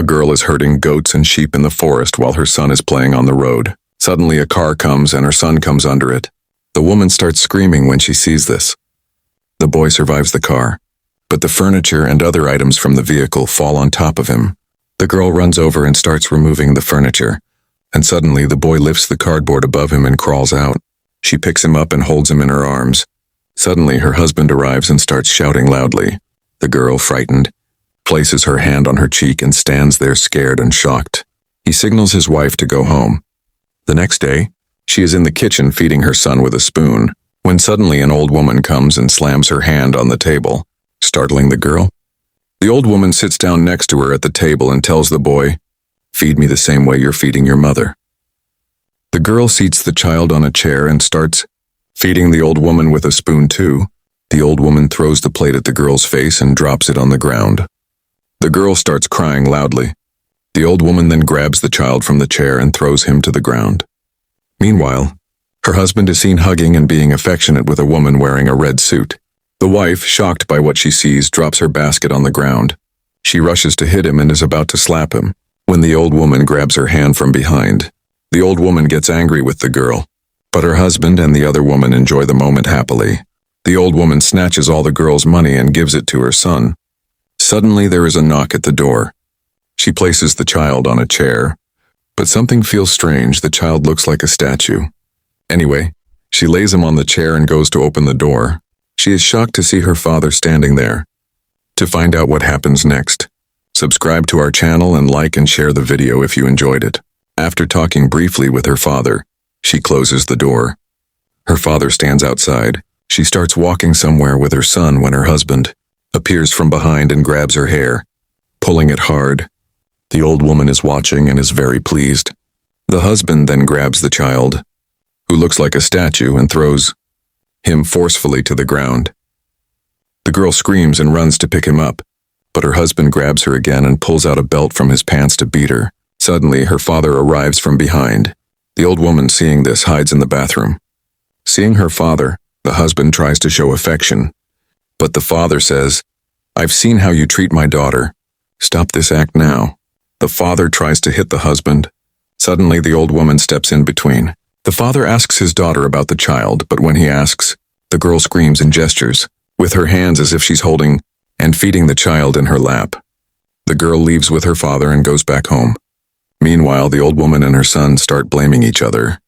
A girl is herding goats and sheep in the forest while her son is playing on the road. Suddenly a car comes and her son comes under it. The woman starts screaming when she sees this. The boy survives the car, but the furniture and other items from the vehicle fall on top of him. The girl runs over and starts removing the furniture, and suddenly the boy lifts the cardboard above him and crawls out. She picks him up and holds him in her arms. Suddenly her husband arrives and starts shouting loudly. The girl, frightened, places her hand on her cheek and stands there scared and shocked. He signals his wife to go home. The next day, she is in the kitchen feeding her son with a spoon, when suddenly an old woman comes and slams her hand on the table, startling the girl. The old woman sits down next to her at the table and tells the boy, "Feed me the same way you're feeding your mother." The girl seats the child on a chair and starts feeding the old woman with a spoon too. The old woman throws the plate at the girl's face and drops it on the ground. The girl starts crying loudly. The old woman then grabs the child from the chair and throws him to the ground. Meanwhile, her husband is seen hugging and being affectionate with a woman wearing a red suit. The wife, shocked by what she sees, drops her basket on the ground. She rushes to hit him and is about to slap him, when the old woman grabs her hand from behind. The old woman gets angry with the girl, but her husband and the other woman enjoy the moment happily. The old woman snatches all the girl's money and gives it to her son. Suddenly there is a knock at the door. She places the child on a chair, but something feels strange. The child looks like a statue. Anyway, she lays him on the chair and goes to open the door. She is shocked to see her father standing there. To find out what happens next, subscribe to our channel and like and share the video if you enjoyed it. After talking briefly with her father, she closes the door. Her father stands outside. She starts walking somewhere with her son when her husband appears from behind and grabs her hair, pulling it hard. The old woman is watching and is very pleased. The husband then grabs the child, who looks like a statue, and throws him forcefully to the ground. The girl screams and runs to pick him up, but her husband grabs her again and pulls out a belt from his pants to beat her. Suddenly, her father arrives from behind. The old woman, seeing this, hides in the bathroom. Seeing her father, the husband tries to show affection, but the father says, "I've seen how you treat my daughter. Stop this act now." The father tries to hit the husband. Suddenly, the old woman steps in between. The father asks his daughter about the child, but when he asks, the girl screams and gestures, with her hands as if she's holding and feeding the child in her lap. The girl leaves with her father and goes back home. Meanwhile, the old woman and her son start blaming each other.